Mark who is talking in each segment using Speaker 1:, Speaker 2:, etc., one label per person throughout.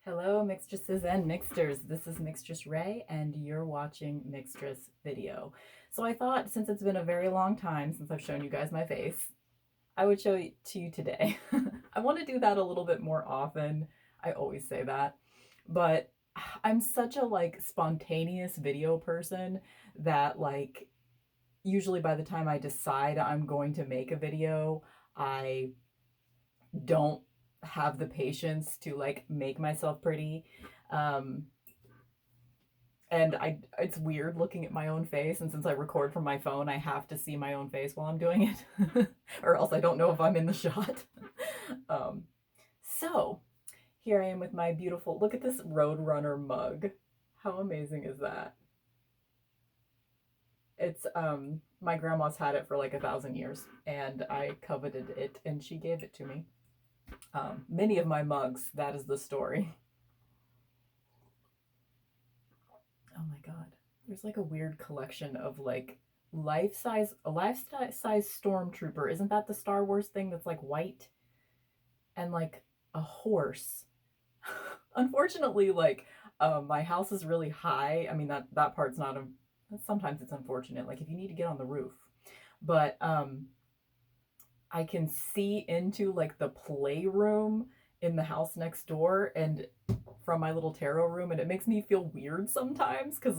Speaker 1: Hello, mixtresses and mixters. This is Mixtress Ray, and you're watching Mixtress Video. So I thought, since it's been a very long time since I've shown you guys my face, I would show it to you today. I want to do that a little bit more often. I always say that, but I'm such a spontaneous video person that usually by the time I decide I'm going to make a video, I don't have the patience to make myself pretty. Um, and it's weird looking at my own face, and since I record from my phone, I have to see my own face while I'm doing it, or else I don't know if I'm in the shot. um, so here I am with my beautiful, look at this Roadrunner mug. How amazing is that? It's my grandma's had it for like 1,000 years, and I coveted it, and she gave it to me. Many of my mugs, that is the story. Oh my god. There's like a weird collection of a life-size stormtrooper. Isn't that the Star Wars thing that's like white? And like a horse. Unfortunately, my house is really high. I mean, that part's not a, sometimes it's unfortunate, like if you need to get on the roof. But I can see into like the playroom in the house next door and from my little tarot room, and it makes me feel weird sometimes because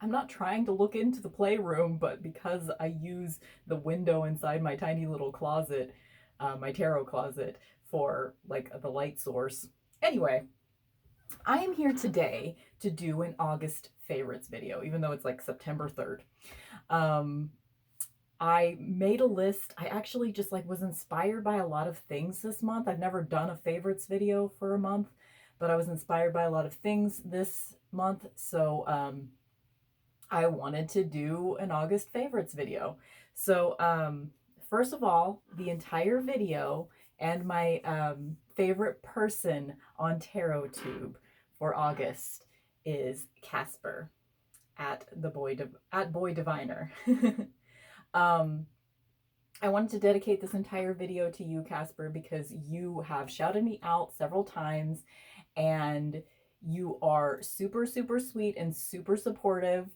Speaker 1: I'm not trying to look into the playroom, but because I use the window inside my tiny little closet, my tarot closet, for the light source. Anyway, I am here today to do an August favorites video, even though it's like September 3rd. I made a list. I actually just was inspired by a lot of things this month. I've never done a favorites video for a month, but I was inspired by a lot of things this month. So I wanted to do an August favorites video. So first of all, the entire video and my favorite person on TarotTube for August is Casper at Boy Diviner. I wanted to dedicate this entire video to you, Casper, because you have shouted me out several times, and you are super, super sweet and super supportive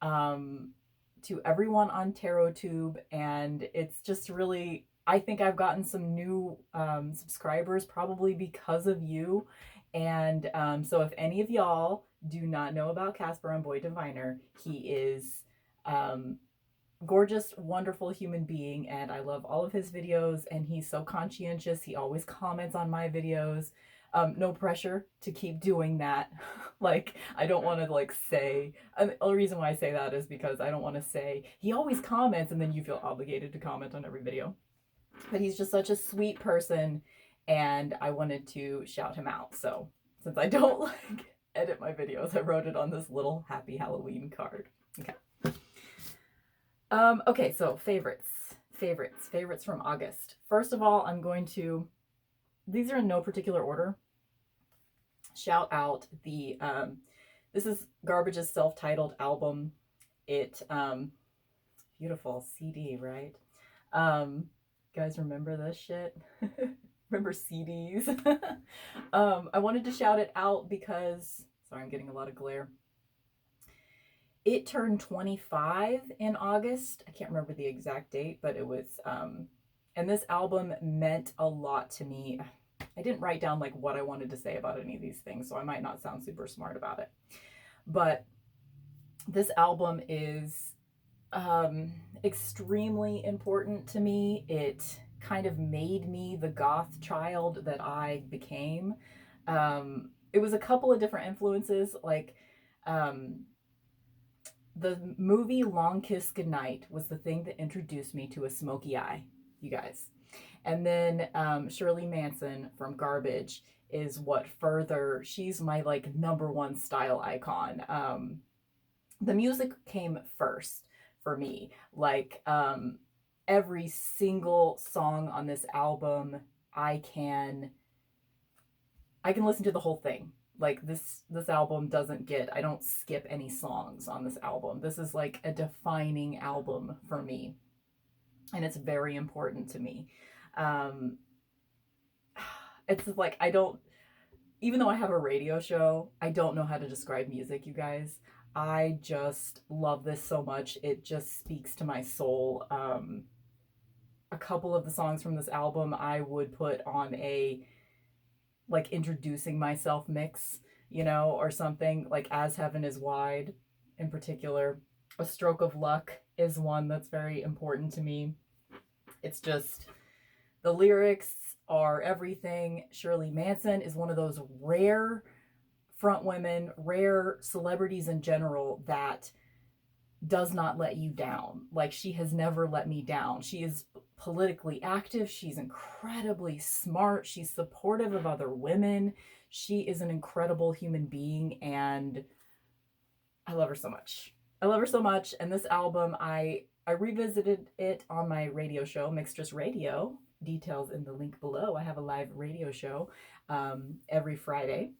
Speaker 1: to everyone on TarotTube, and it's just really, I think I've gotten some new subscribers probably because of you. And so if any of y'all do not know about Casper on Boy Diviner, he is gorgeous, wonderful human being, and I love all of his videos, and he's so conscientious. He always comments on my videos. No pressure to keep doing that. I don't want to say, the only reason why I say that is because I don't want to say he always comments and then you feel obligated to comment on every video. But he's just such a sweet person, and I wanted to shout him out. So since I don't edit my videos, I wrote it on this little Happy Halloween card. Okay. Okay, so favorites from August. First of all, I'm going to, these are in no particular order, shout out the, this is Garbage's self-titled album. It, beautiful CD, right? Guys, remember this shit? Remember CDs? I wanted to shout it out because, sorry, I'm getting a lot of glare. It turned 25 in August. I can't remember the exact date, but it was, and this album meant a lot to me. I didn't write down what I wanted to say about any of these things, so I might not sound super smart about it. But this album is extremely important to me. It kind of made me the goth child that I became. It was a couple of different influences, the movie Long Kiss Goodnight was the thing that introduced me to a smoky eye, you guys. And then Shirley Manson from Garbage is what further, she's my number one style icon. The music came first for me. Every single song on this album, I can listen to the whole thing. This album doesn't get, I don't skip any songs on this album. This is a defining album for me, and it's very important to me. It's even though I have a radio show, I don't know how to describe music, you guys. I just love this so much. It just speaks to my soul. A couple of the songs from this album I would put on a like introducing myself mix, you know, or something like As Heaven Is Wide in particular. A Stroke of Luck is one that's very important to me. It's just, the lyrics are everything. Shirley Manson is one of those rare front women, rare celebrities in general that does not let you down. Like, she has never let me down. She is politically active. She's incredibly smart. She's supportive of other women. She is an incredible human being, and I love her so much. I love her so much. And this album, I revisited it on my radio show, Mixtress Radio. Details in the link below. I have a live radio show every Friday.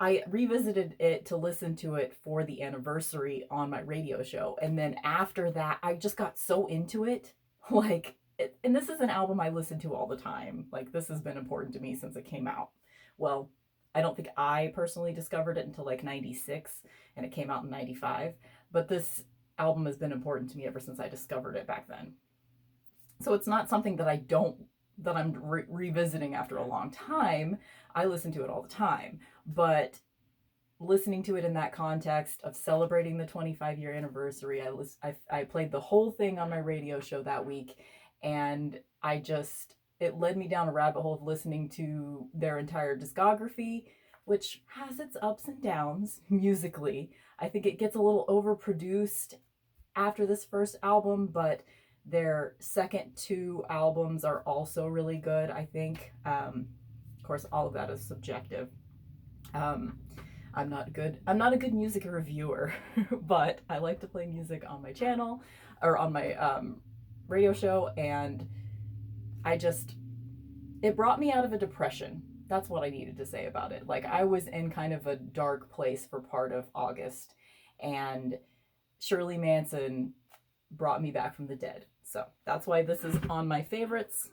Speaker 1: I revisited it to listen to it for the anniversary on my radio show. And then after that, I just got so into it. Like, and this is an album I listen to all the time. Like, this has been important to me since it came out. Well, I don't think I personally discovered it until like 96, and it came out in 95. But this album has been important to me ever since I discovered it back then. So it's not something that I'm revisiting after a long time. I listen to it all the time, but listening to it in that context of celebrating the 25-year anniversary, I played the whole thing on my radio show that week, and it led me down a rabbit hole of listening to their entire discography, which has its ups and downs musically. I think it gets a little overproduced after this first album, but their second two albums are also really good, I think. Of course, all of that is subjective. I'm not a good music reviewer, but I like to play music on my channel or on my radio show, and it brought me out of a depression. That's what I needed to say about it. Like, I was in kind of a dark place for part of August, and Shirley Manson brought me back from the dead. So that's why this is on my favorites.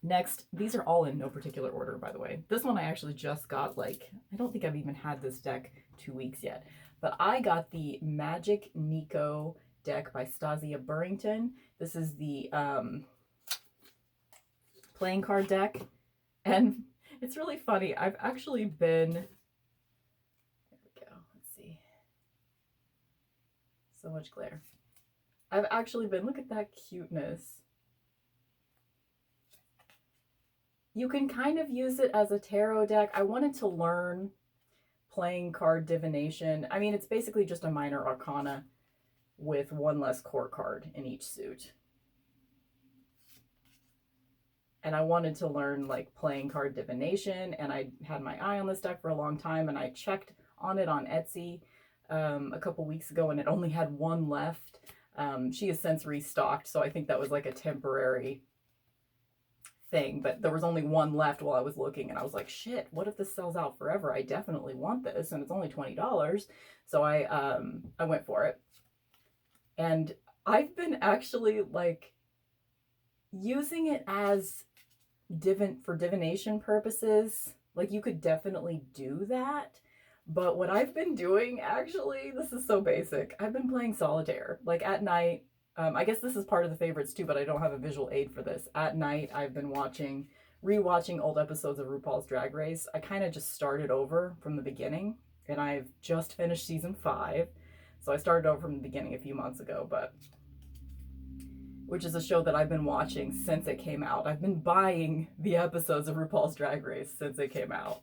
Speaker 1: Next, these are all in no particular order, by the way. This one I actually just got, like, I don't think I've even had this deck 2 weeks yet. But I got the Magic Niko deck by Stazia Burnington. This is the playing card deck. And it's really funny. I've actually been... There we go. Let's see. So much glare. I've actually been... Look at that cuteness. You can kind of use it as a tarot deck. I wanted to learn playing card divination. I mean, it's basically just a minor arcana with one less court card in each suit. And I wanted to learn like playing card divination, and I had my eye on this deck for a long time, and I checked on it on Etsy a couple weeks ago, and it only had one left. She has since restocked, so I think that was like a temporary thing, but there was only one left while I was looking, and I was like, shit, what if this sells out forever? I definitely want this, and it's only $20. So I went for it. And I've been actually like using it as for divination purposes. Like, you could definitely do that. But what I've been doing, actually, this is so basic. I've been playing Solitaire. Like, at night, I guess this is part of the favorites too, but I don't have a visual aid for this. At night, I've been rewatching old episodes of RuPaul's Drag Race. I kind of just started over from the beginning, and I've just finished season 5. So I started over from the beginning a few months ago, which is a show that I've been watching since it came out. I've been buying the episodes of RuPaul's Drag Race since it came out.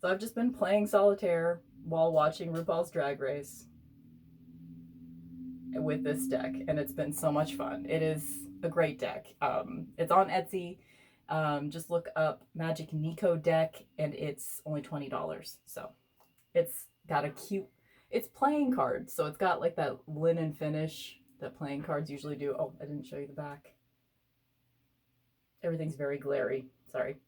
Speaker 1: So I've just been playing Solitaire while watching RuPaul's Drag Race with this deck, and it's been so much fun. It is a great deck. It's on Etsy. Just look up Magic Niko deck, and it's only $20. So it's got it's playing cards, so it's got like that linen finish that playing cards usually do. Oh, I didn't show you the back. Everything's very glary. Sorry.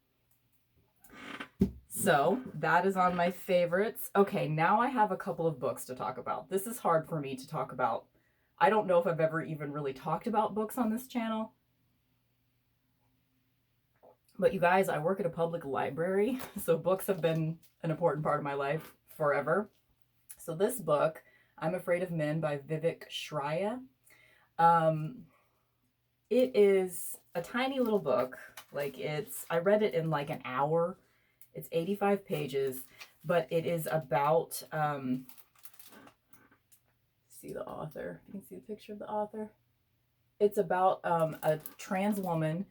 Speaker 1: So that is on my favorites. Okay, now I have a couple of books to talk about. This is hard for me to talk about. I don't know if I've ever even really talked about books on this channel. But you guys, I work at a public library, so books have been an important part of my life forever. So this book, I'm Afraid of Men by Vivek Shray. It is a tiny little book. Like I read it in like an hour. It's 85 pages, but it is about, see the author. You can see the picture of the author. It's about a trans woman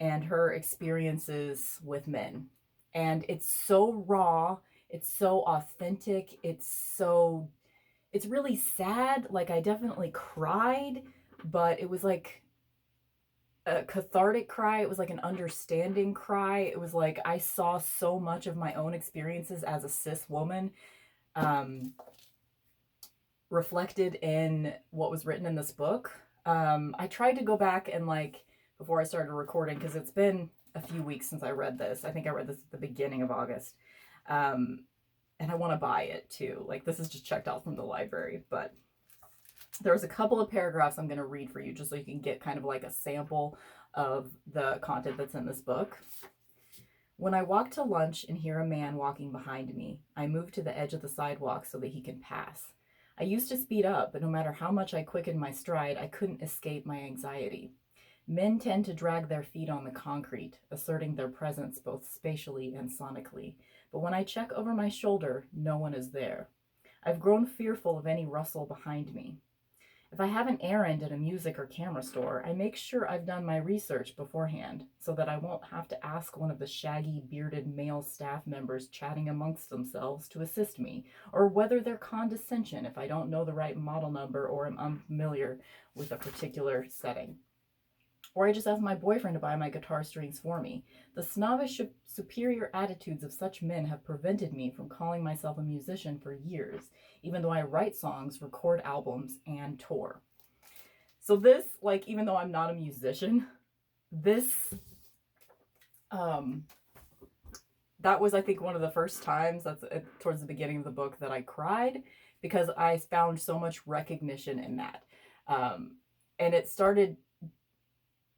Speaker 1: and her experiences with men. And it's so raw. It's so authentic. It's really sad. Like, I definitely cried, but it was like a cathartic cry. It was like an understanding cry. It was like I saw so much of my own experiences as a cis woman reflected in what was written in this book. I tried to go back and before I started recording, because it's been a few weeks since I read this. I think I read this at the beginning of August. And I want to buy it too. Like, this is just checked out from the library, but there's a couple of paragraphs I'm going to read for you just so you can get kind of like a sample of the content that's in this book. When I walk to lunch and hear a man walking behind me, I move to the edge of the sidewalk so that he can pass. I used to speed up, but no matter how much I quickened my stride, I couldn't escape my anxiety. Men tend to drag their feet on the concrete, asserting their presence both spatially and sonically. But when I check over my shoulder, no one is there. I've grown fearful of any rustle behind me. If I have an errand at a music or camera store, I make sure I've done my research beforehand so that I won't have to ask one of the shaggy, bearded male staff members chatting amongst themselves to assist me, or whether they're condescension if I don't know the right model number or am unfamiliar with a particular setting. Or I just ask my boyfriend to buy my guitar strings for me. The snobbish, superior attitudes of such men have prevented me from calling myself a musician for years, even though I write songs, record albums, and tour. So this, even though I'm not a musician, this, that was, I think, one of the first times, that's towards the beginning of the book, that I cried, because I found so much recognition in that. And it started,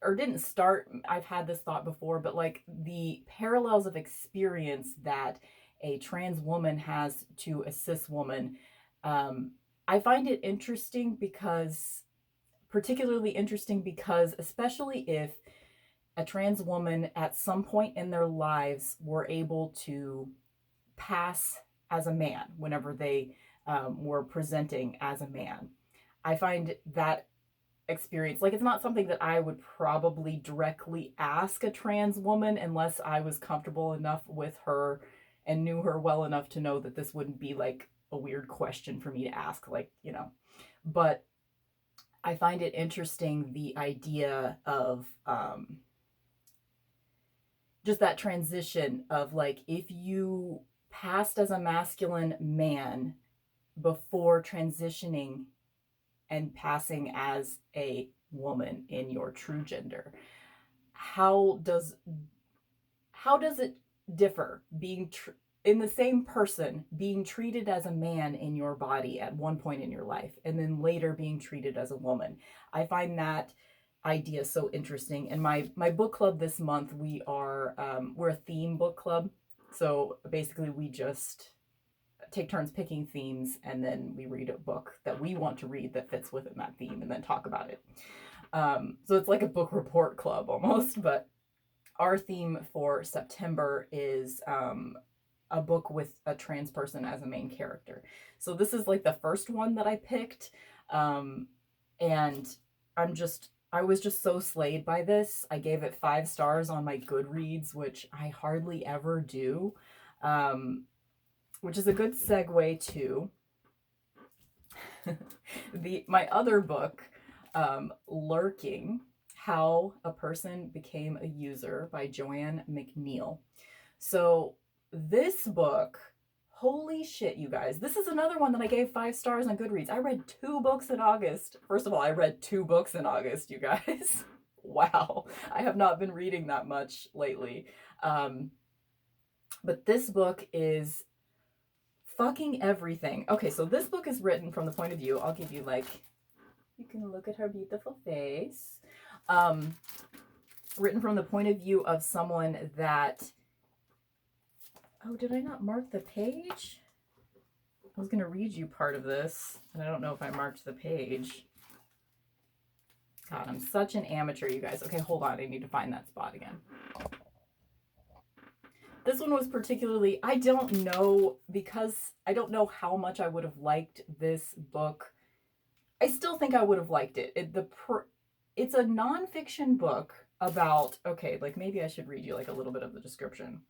Speaker 1: or didn't start, I've had this thought before, but the parallels of experience that a trans woman has to a cis woman, I find it interesting particularly interesting because especially if a trans woman at some point in their lives were able to pass as a man whenever they were presenting as a man. I find that experience, it's not something that I would probably directly ask a trans woman unless I was comfortable enough with her and knew her well enough to know that this wouldn't be a weird question for me to ask, but I find it interesting, the idea of just that transition of if you passed as a masculine man before transitioning and passing as a woman in your true gender, how does it differ being in the same person being treated as a man in your body at one point in your life and then later being treated as a woman? I find that idea so interesting. And my book club this month, we're a theme book club, so basically we just take turns picking themes, and then we read a book that we want to read that fits within that theme and then talk about it. So it's like a book report club almost, but our theme for September is a book with a trans person as a main character. So this is the first one that I picked, and I was just so slayed by this. I gave it 5 stars on my Goodreads, which I hardly ever do. Which is a good segue to my other book, Lurking, How a Person Became a User by Joanne Mcneal. So this book, holy shit, you guys. This is another one that I gave 5 stars on Goodreads. I read 2 books in August. First of all, I read 2 books in August, you guys. Wow. I have not been reading that much lately. But this book is fucking everything. Okay, so this book is written from the point of view, I'll give you you can look at her beautiful face. written from the point of view of someone that... Oh, did I not mark the page? I was going to read you part of this, and I don't know if I marked the page. God, I'm such an amateur, you guys. Okay, hold on. I need to find that spot again. This one was particularly, I don't know, because I don't know how much I would have liked this book. I still think I would have liked it. It's a nonfiction book about, okay, like maybe I should read you like a little bit of the description.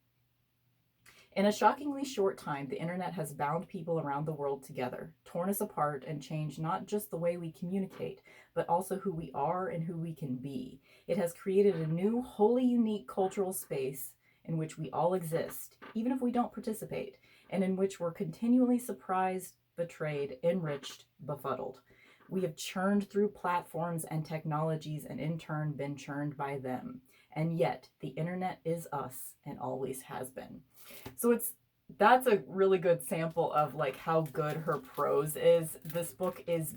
Speaker 1: In a shockingly short time, the internet has bound people around the world together, torn us apart, and changed not just the way we communicate, but also who we are and who we can be. It has created a new, wholly unique cultural space in which we all exist, even if we don't participate, and in which we're continually surprised, betrayed, enriched, befuddled. We have churned through platforms and technologies and in turn been churned by them. And yet, the internet is us and always has been. So that's a really good sample of like how good her prose is. This book is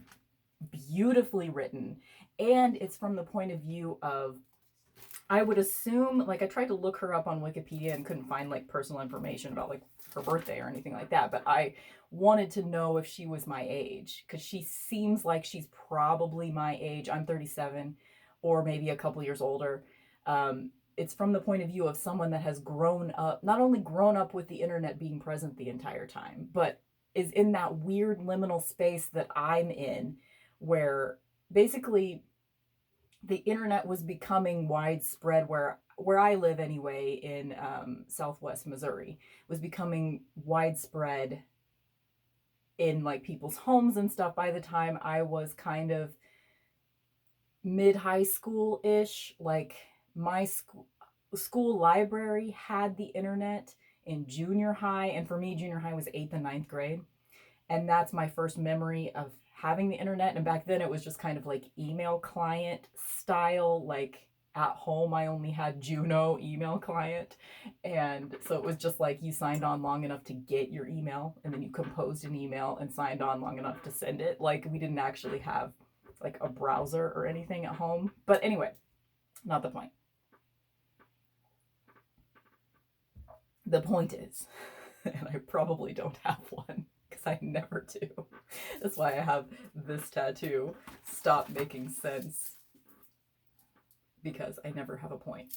Speaker 1: beautifully written, and it's from the point of view of, I would assume, like I tried to look her up on Wikipedia and couldn't find like personal information about like her birthday or anything like that, but I wanted to know if she was my age, because she seems like she's probably my age. I'm 37, or maybe a couple years older. It's from the point of view of someone that has grown up, not only grown up with the internet being present the entire time, but is in that weird liminal space that I'm in, where basically the internet was becoming widespread where I live anyway, in Southwest Missouri, was becoming widespread in like people's homes and stuff by the time I was kind of mid-high school-ish. Like my school library had the internet in junior high, and for me junior high was 8th and 9th grade, and that's my first memory of having the internet. And back then it was just kind of like email client style. Like at home I only had Juno email client, and so it was just like you signed on long enough to get your email, and then you composed an email and signed on long enough to send it. Like we didn't actually have like a browser or anything at home. But anyway, not the point. The point is, and I probably don't have one because I never do. That's why I have this tattoo. Stop making sense. Because I never have a point.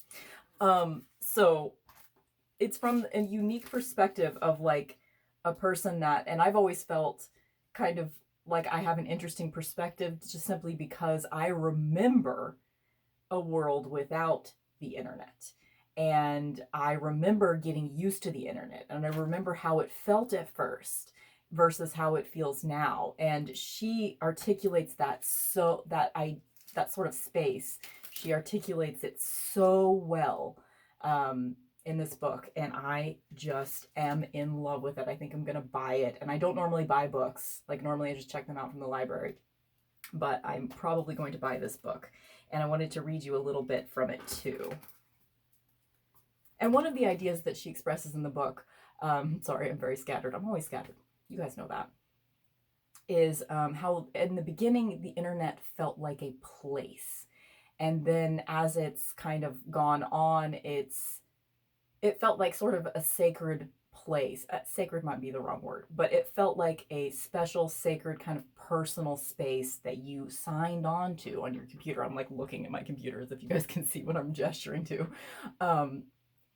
Speaker 1: So it's from a unique perspective of like a person that, and I've always felt kind of like I have an interesting perspective just simply because I remember a world without the internet. And I remember getting used to the internet, and I remember how it felt at first versus how it feels now. And she articulates that that sort of space. She articulates it so well in this book, and I just am in love with it. I think I'm gonna buy it, and I don't normally buy books. Like normally I just check them out from the library, but I'm probably going to buy this book, and I wanted to read you a little bit from it too. And one of the ideas that she expresses in the book, sorry, I'm very scattered. I'm always scattered. You guys know that. Is how in the beginning, the internet felt like a place. And then as it's kind of gone on, it felt like sort of a sacred place. Sacred might be the wrong word, but it felt like a special, sacred kind of personal space that you signed on to on your computer. I'm like looking at my computer as if you guys can see what I'm gesturing to.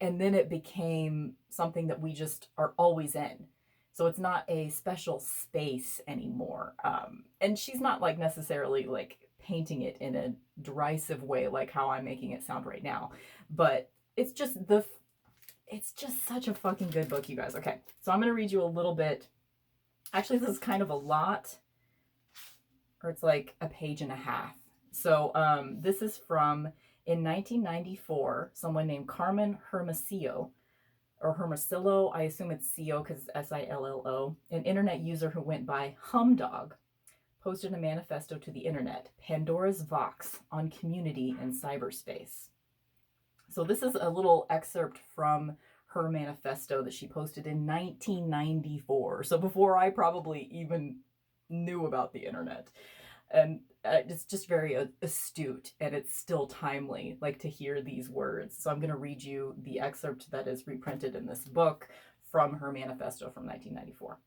Speaker 1: And then it became something that we just are always in. So it's not a special space anymore. And she's not like necessarily like painting it in a derisive way like how I'm making it sound right now. But it's just such a fucking good book, you guys. Okay, so I'm going to read you a little bit. Actually, this is kind of a lot. Or it's like a page and a half. So this is from... In 1994, someone named Carmen Hermosillo, or Hermosillo, I assume it's C-O because it's S-I-L-L-O, an internet user who went by Humdog, posted a manifesto to the internet, Pandora's Vox on community in cyberspace. So this is a little excerpt from her manifesto that she posted in 1994, so before I probably even knew about the internet. And it's just very astute, and it's still timely, like, to hear these words. So I'm going to read you the excerpt that is reprinted in this book from her manifesto from 1994.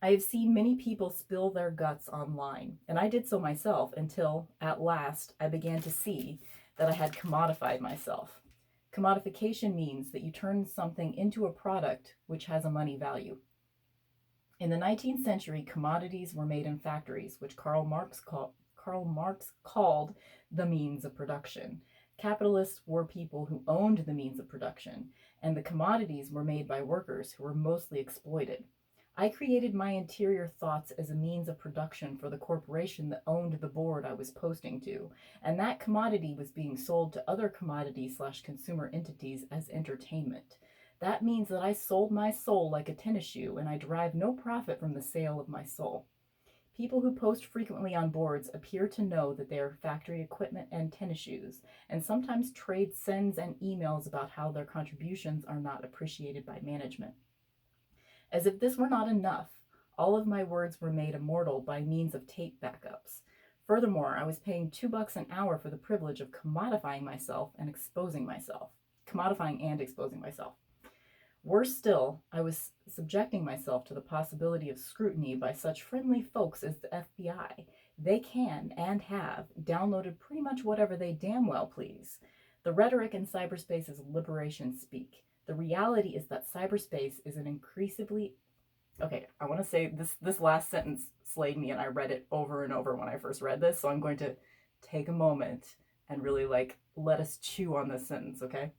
Speaker 1: I have seen many people spill their guts online, and I did so myself until, at last, I began to see that I had commodified myself. Commodification means that you turn something into a product which has a money value. In the 19th century, commodities were made in factories, which Karl Marx called the means of production. Capitalists were people who owned the means of production, and the commodities were made by workers who were mostly exploited. I created my interior thoughts as a means of production for the corporation that owned the board I was posting to, and that commodity was being sold to other commodity/consumer entities as entertainment. That means that I sold my soul like a tennis shoe, and I derive no profit from the sale of my soul. People who post frequently on boards appear to know that they are factory equipment and tennis shoes, and sometimes trade sends and emails about how their contributions are not appreciated by management. As if this were not enough, all of my words were made immortal by means of tape backups. Furthermore, I was paying $2 an hour for the privilege of commodifying myself and exposing myself. Commodifying and exposing myself. Worse still, I was subjecting myself to the possibility of scrutiny by such friendly folks as the FBI. They can, and have, downloaded pretty much whatever they damn well please. The rhetoric in cyberspace is liberation speak. The reality is that cyberspace is an increasingly... Okay, I want to say this last sentence slayed me, and I read it over and over when I first read this, so I'm going to take a moment and really, let us chew on this sentence, okay?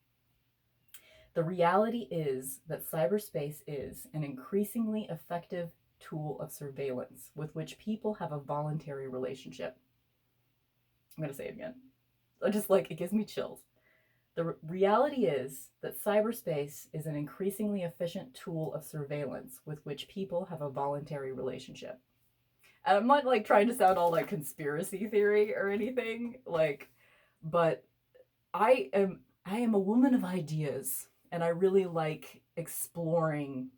Speaker 1: The reality is that cyberspace is an increasingly effective tool of surveillance with which people have a voluntary relationship. I'm going to say it again. It gives me chills. The reality is that cyberspace is an increasingly efficient tool of surveillance with which people have a voluntary relationship. And I'm not trying to sound all conspiracy theory or anything, but I am a woman of ideas, and I really like exploring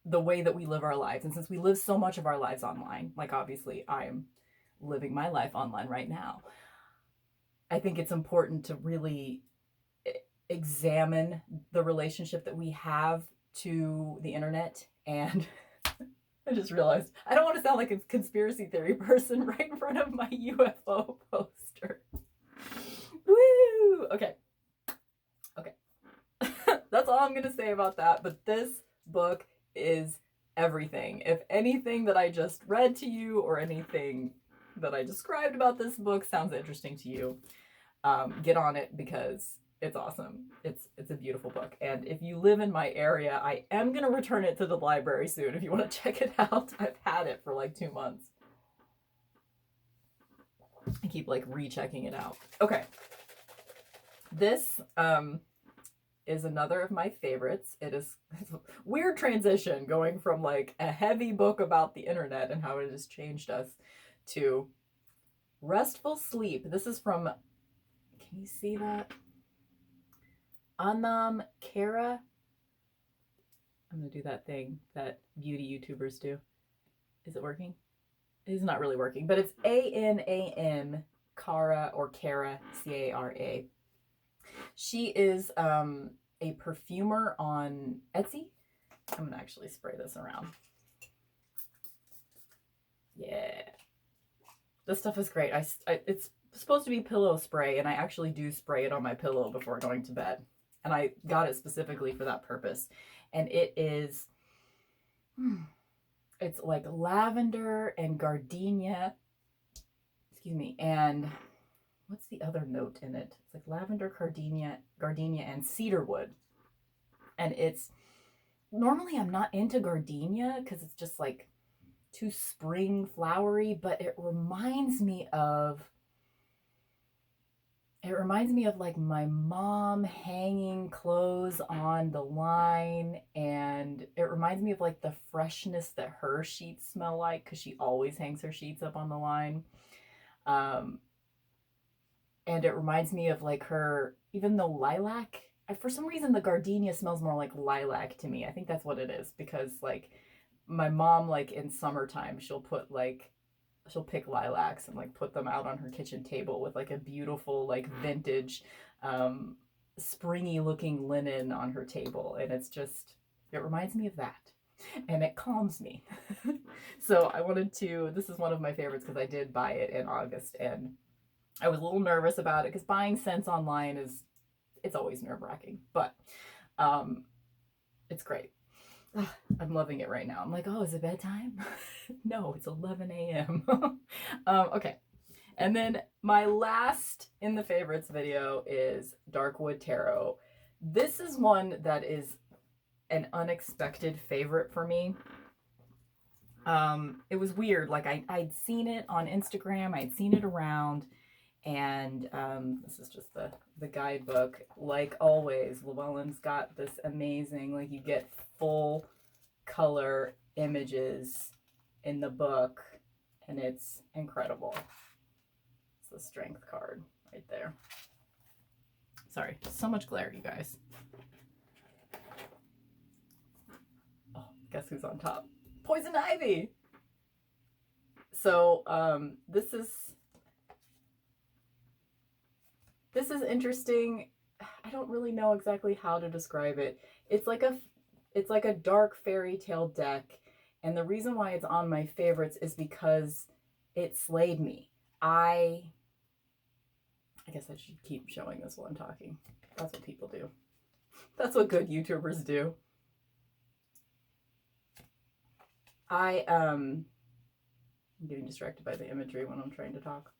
Speaker 1: the way that we live our lives. And since we live so much of our lives online, obviously I am living my life online right now, I think it's important to really examine the relationship that we have to the internet. And I just realized I don't want to sound like a conspiracy theory person right in front of my UFO poster. Woo! Okay. That's all I'm going to say about that. But this book is everything. If anything that I just read to you or anything that I described about this book sounds interesting to you, get on it because it's awesome. It's a beautiful book. And if you live in my area, I am going to return it to the library soon if you want to check it out. I've had it for 2 months. I keep rechecking it out. Okay. This is another of my favorites. It's a weird transition going from a heavy book about the internet and how it has changed us to restful sleep. This is from, can you see that? Anam Kara. I'm going to do that thing that beauty YouTubers do. Is it working? It's not really working, but it's Anam Kara or Kara, Cara. She is a perfumer on Etsy. I'm going to actually spray this around. Yeah. This stuff is great. It's supposed to be pillow spray, and I actually do spray it on my pillow before going to bed. And I got it specifically for that purpose. And it is, it's lavender and gardenia. Excuse me. And what's the other note in it? It's lavender, gardenia, and cedarwood. And it's, normally I'm not into gardenia because it's just too spring flowery, but it reminds me of my mom hanging clothes on the line, and it reminds me of the freshness that her sheets smell like, because she always hangs her sheets up on the line. And it reminds me of her, even though lilac, for some reason the gardenia smells more like lilac to me. I think that's what it is, because my mom, in summertime, she'll put she'll pick lilacs and like put them out on her kitchen table with like a beautiful like vintage springy looking linen on her table, and it's just, it reminds me of that, and it calms me. So I wanted to, this is one of my favorites because I did buy it in August, and I was a little nervous about it because buying scents online is, it's always nerve-wracking, but it's great. I'm loving it right now. I'm like, oh, is it bedtime? No, it's 11 a.m. Okay. And then my last in the favorites video is Darkwood Tarot. This is one that is an unexpected favorite for me. It was weird. Like I'd seen it on Instagram. I'd seen it around. And this is just the guidebook. Like always, Llewellyn's got this amazing, like you get full color images in the book, and it's incredible. It's the strength card right there. Sorry, so much glare, you guys. Oh, guess who's on top? Poison Ivy! So, this is interesting. I don't really know exactly how to describe it. It's like a dark fairy tale deck, and the reason why it's on my favorites is because it slayed me. I guess I should keep showing this while I'm talking. That's what people do. That's what good YouTubers do. I'm getting distracted by the imagery when I'm trying to talk.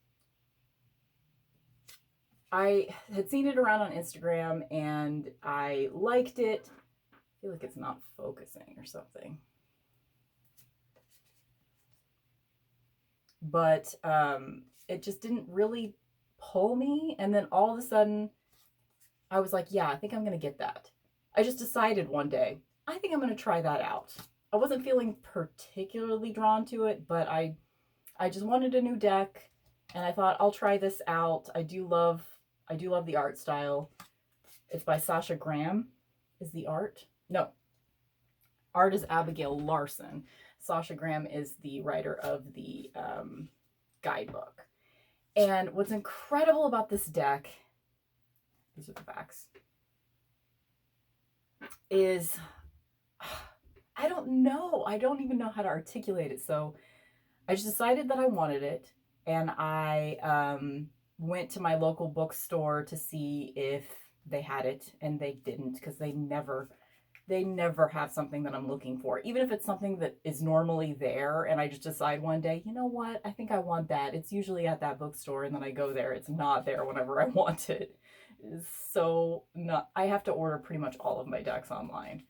Speaker 1: I had seen it around on Instagram and I liked it. I feel like it's not focusing or something. But it just didn't really pull me. And then all of a sudden, I was like, yeah, I think I'm going to get that. I just decided one day, I think I'm going to try that out. I wasn't feeling particularly drawn to it, but I just wanted a new deck. And I thought, I'll try this out. I do love the art style. It's by Sasha Graham, is the art. No, art is Abigail Larson. Sasha Graham is the writer of the guidebook. And what's incredible about this deck, these are the backs, is, I don't know. I don't even know how to articulate it. So I just decided that I wanted it. And I went to my local bookstore to see if they had it, and they didn't, because they never have something that I'm looking for. Even if it's something that is normally there and I just decide one day, you know what, I think I want that. It's usually at that bookstore, and then I go there. It's not there whenever I want it. So I have to order pretty much all of my decks online.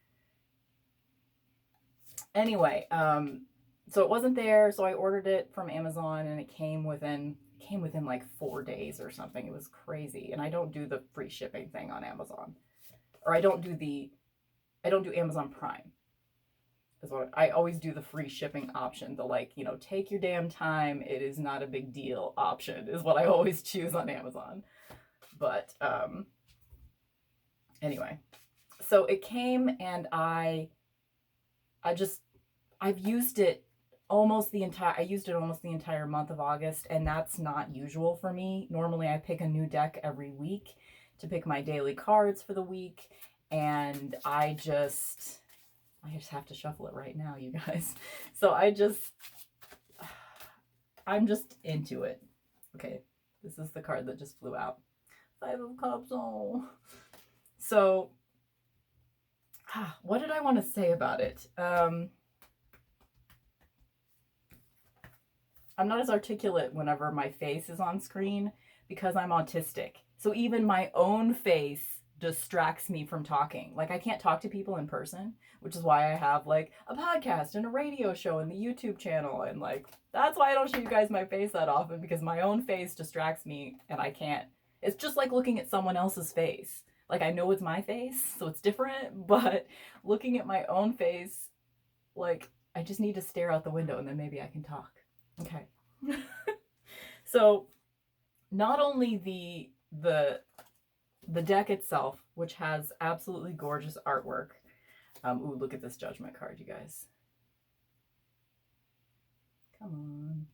Speaker 1: Anyway, so it wasn't there, so I ordered it from Amazon, and it came within like 4 days or something. It was crazy. And I don't do the free shipping thing on Amazon. Or I don't do Amazon Prime. Is what I always do, the free shipping option. The, like, you know, take your damn time, it is not a big deal option is what I always choose on Amazon. But anyway, so it came, and I've used it almost the entire month of August, and that's not usual for me. Normally I pick a new deck every week to pick my daily cards for the week, and I just have to shuffle it right now, you guys. So I'm just into it. Okay, this is the card that just flew out. 5 of Cups. Oh. So what did I want to say about it? I'm not as articulate whenever my face is on screen because I'm autistic. So even my own face distracts me from talking. Like, I can't talk to people in person, which is why I have like a podcast and a radio show and the YouTube channel. And like, that's why I don't show you guys my face that often, because my own face distracts me and I can't. It's just like looking at someone else's face. Like, I know it's my face, so it's different, but looking at my own face, like, I just need to stare out the window and then maybe I can talk. Okay. So not only the deck itself, which has absolutely gorgeous artwork. Ooh, look at this Judgment card, you guys. Come on.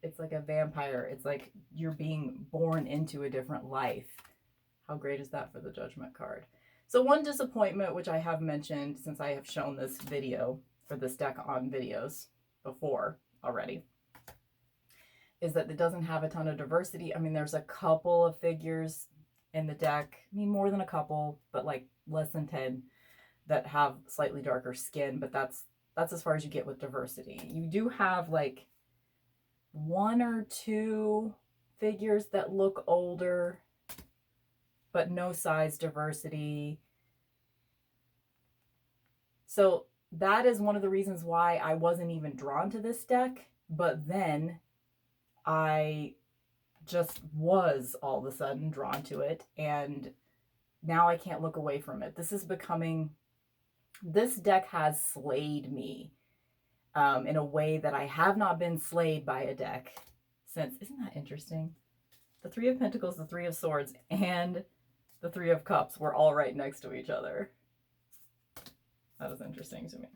Speaker 1: it's like a vampire. It's like you're being born into a different life. How great is that for the Judgment card? So one disappointment, which I have mentioned since I have shown this video, or this deck on videos before already, is that it doesn't have a ton of diversity. I mean, there's a couple of figures in the deck, I mean more than a couple, but like less than 10 that have slightly darker skin, but that's as far as you get with diversity. You do have like 1 or 2 figures that look older, but no size diversity. So that is one of the reasons why I wasn't even drawn to this deck, but then I just was all of a sudden drawn to it, and now I can't look away from it. This deck has slayed me in a way that I have not been slayed by a deck since. Isn't that interesting? The 3 of Pentacles, the 3 of Swords, and the 3 of Cups were all right next to each other. That was interesting to me.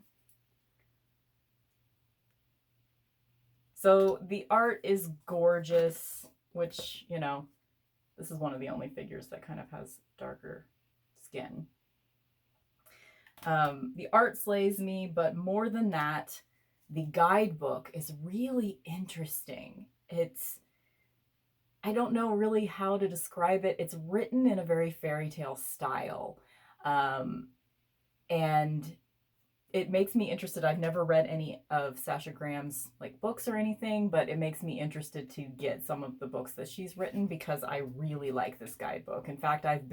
Speaker 1: So the art is gorgeous, which, you know, this is one of the only figures that kind of has darker skin. The art slays me, but more than that, the guidebook is really interesting. I don't know really how to describe it. It's written in a very fairy tale style. And it makes me interested. I've never read any of Sasha Graham's like books or anything, but it makes me interested to get some of the books that she's written because I really like this guidebook. In fact, I've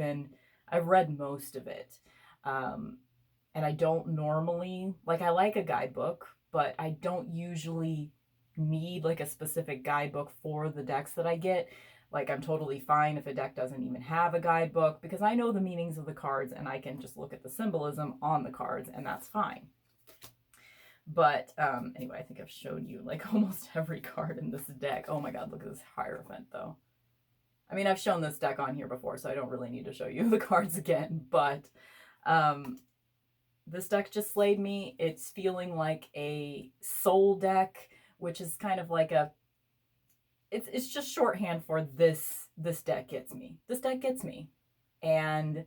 Speaker 1: read most of it. And I don't normally, like, I like a guidebook, but I don't usually need like a specific guidebook for the decks that I get. Like, I'm totally fine if a deck doesn't even have a guidebook because I know the meanings of the cards and I can just look at the symbolism on the cards and that's fine. But anyway, I think I've shown you like almost every card in this deck. Oh my god, look at this Hierophant though. I mean, I've shown this deck on here before, so I don't really need to show you the cards again, but this deck just slayed me. It's feeling like a soul deck, which is kind of like a, it's just shorthand for this deck gets me. This deck gets me. And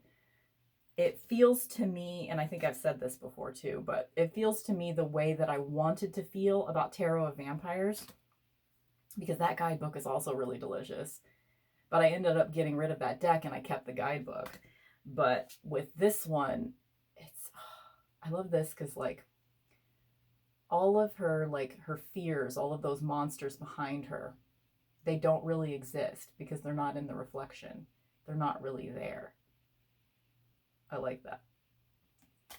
Speaker 1: it feels to me, and I think I've said this before too, but it feels to me the way that I wanted to feel about Tarot of Vampires, because that guidebook is also really delicious. But I ended up getting rid of that deck and I kept the guidebook. But with this one, I love this because like all of her, like her fears, all of those monsters behind her, they don't really exist because they're not in the reflection. They're not really there. I like that.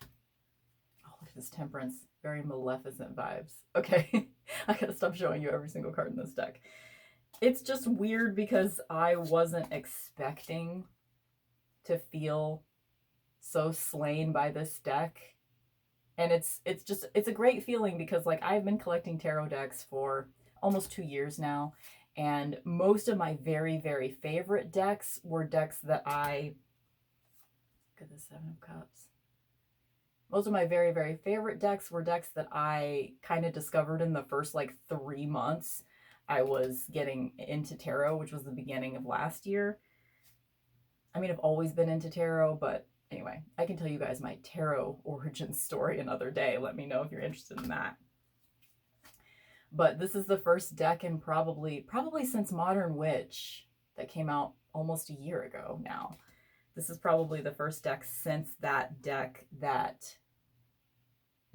Speaker 1: Oh, look at this Temperance. Very Maleficent vibes. Okay, I gotta stop showing you every single card in this deck. It's just weird because I wasn't expecting to feel so slain by this deck. And it's a great feeling because like I've been collecting tarot decks for almost 2 years now. And most of my very, very favorite decks were decks that look at the 7 of Cups. Most of my very, very favorite decks were decks that I kind of discovered in the first like 3 months I was getting into tarot, which was the beginning of last year. I mean, I've always been into tarot, but anyway, I can tell you guys my tarot origin story another day. Let me know if you're interested in that. But this is the first deck in probably since Modern Witch that came out almost a year ago now. This is probably the first deck since that deck that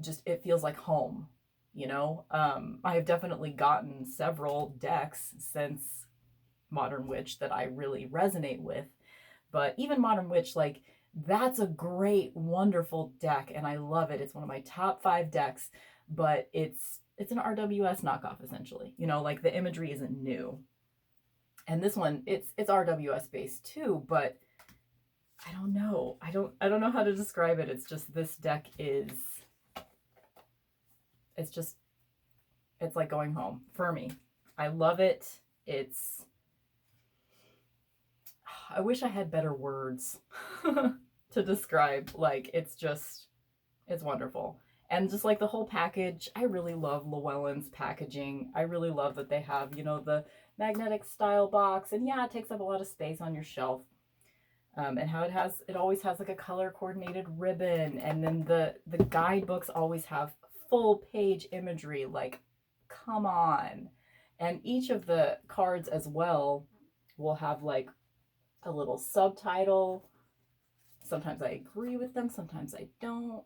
Speaker 1: just, it feels like home, you know? I have definitely gotten several decks since Modern Witch that I really resonate with. But even Modern Witch, like, that's a great, wonderful deck, and I love it. It's one of my top 5 decks, but it's an RWS knockoff, essentially. You know, like, the imagery isn't new. And this one, it's RWS based too, but I don't know. I don't know how to describe it. It's just, this deck is, it's like going home for me. I love it. I wish I had better words to describe. Like, it's wonderful. And just like the whole package, I really love Llewellyn's packaging. I really love that they have, you know, the magnetic style box. And yeah, it takes up a lot of space on your shelf. And how it always has like a color coordinated ribbon. And then the guidebooks always have full page imagery. Like, come on. And each of the cards as well will have like a little subtitle. Sometimes I agree with them, sometimes I don't.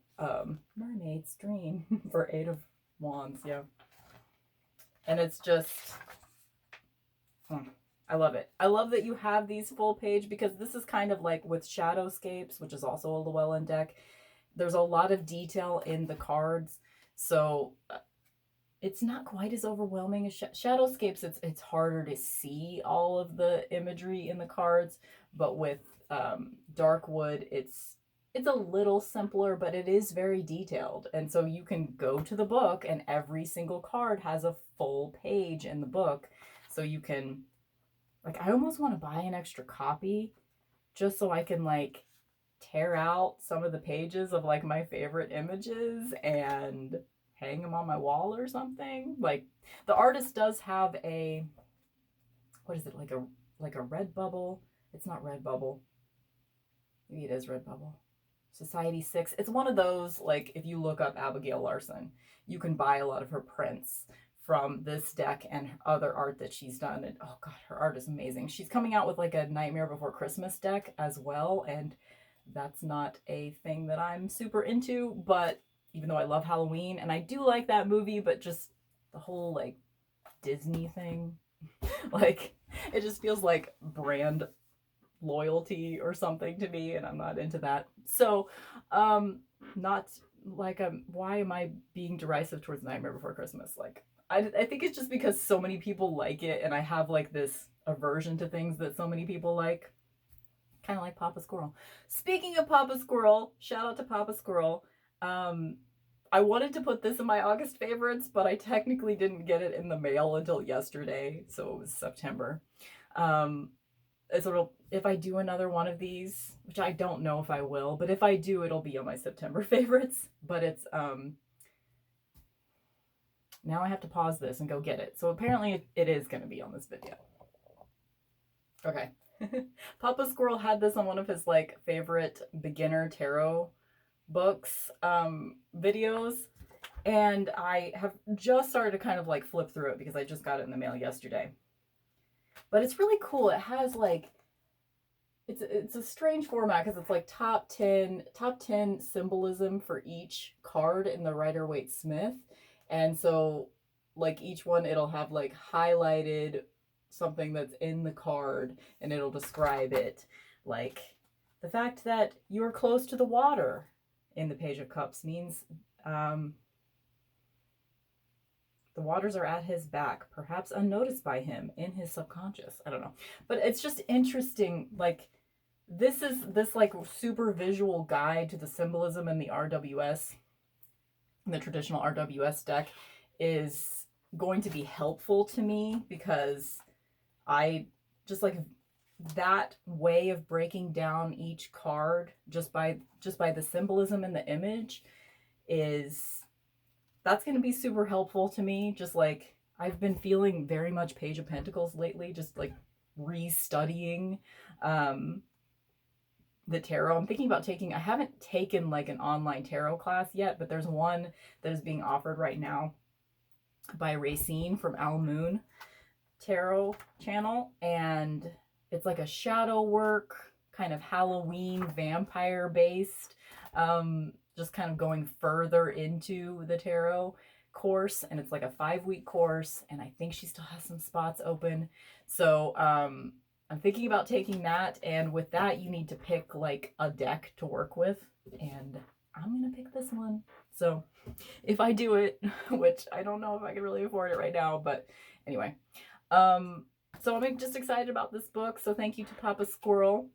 Speaker 1: Mermaid's Dream for 8 of Wands, yeah. And it's just, I love it. I love that you have these full page, because this is kind of like with Shadowscapes, which is also a Llewellyn deck. There's a lot of detail in the cards, so it's not quite as overwhelming as Shadowscapes. It's harder to see all of the imagery in the cards, but with Darkwood, it's a little simpler, but it is very detailed. And so you can go to the book and every single card has a full page in the book. So you can, like, I almost want to buy an extra copy just so I can like tear out some of the pages of like my favorite images and hang them on my wall or something. Like, the artist does have a, what is it, like a Redbubble? It's not Redbubble. Maybe it is Redbubble. Society 6. It's one of those, like, if you look up Abigail Larson, you can buy a lot of her prints from this deck and other art that she's done. And oh god, her art is amazing. She's coming out with like a Nightmare Before Christmas deck as well, and that's not a thing that I'm super into, but even though I love Halloween and I do like that movie, but just the whole like Disney thing, like, it just feels like brand loyalty or something to me, and I'm not into that. So not like, why am I being derisive towards Nightmare Before Christmas? Like, I think it's just because so many people like it, and I have like this aversion to things that so many people like, kind of like Papa Squirrel. Speaking of Papa Squirrel, shout out to Papa Squirrel. I wanted to put this in my August favorites, but I technically didn't get it in the mail until yesterday, so it was September. So if I do another one of these, which I don't know if I will, but if I do, it'll be on my September favorites. But it's, now I have to pause this and go get it. So apparently it is going to be on this video. Okay. Papa Squirrel had this on one of his like favorite beginner tarot books videos, and I have just started to kind of like flip through it because I just got it in the mail yesterday. But it's really cool. It has like, it's a strange format because it's like top 10 symbolism for each card in the Rider-Waite-Smith. And so like each one, it'll have like highlighted something that's in the card, and it'll describe it. Like, the fact that you're close to the water in the Page of Cups means the waters are at his back, perhaps unnoticed by him in his subconscious. I don't know. But it's just interesting. Like, this like super visual guide to the symbolism in the RWS, the traditional RWS deck, is going to be helpful to me, because I just like that way of breaking down each card just by the symbolism in the image that's going to be super helpful to me. Just like, I've been feeling very much Page of Pentacles lately, just like restudying the tarot. I'm thinking about I haven't taken like an online tarot class yet, but there's one that is being offered right now by Racine from Al Moon Tarot channel, and it's like a shadow work, kind of Halloween vampire based, just kind of going further into the tarot course. And it's like a 5-week course, and I think she still has some spots open. So I'm thinking about taking that, and with that you need to pick like a deck to work with, and I'm gonna pick this one. So if I do it, which I don't know if I can really afford it right now, but anyway, so I'm just excited about this book. So thank you to Papa Squirrel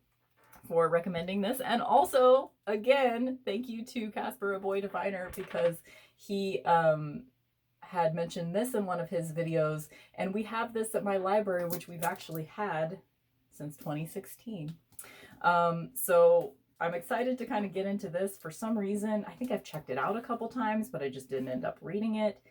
Speaker 1: for recommending this. And also, again, thank you to Casper, a Boy Diviner, because he had mentioned this in one of his videos, and we have this at my library, which we've actually had since 2016. So I'm excited to kind of get into this. For some reason, I think I've checked it out a couple times, but I just didn't end up reading it.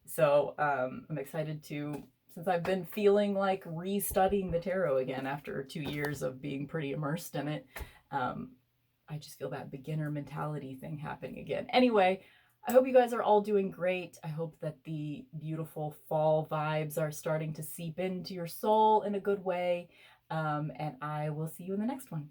Speaker 1: So I'm excited to, since I've been feeling like restudying the tarot again after 2 years of being pretty immersed in it. I just feel that beginner mentality thing happening again. Anyway, I hope you guys are all doing great. I hope that the beautiful fall vibes are starting to seep into your soul in a good way. And I will see you in the next one.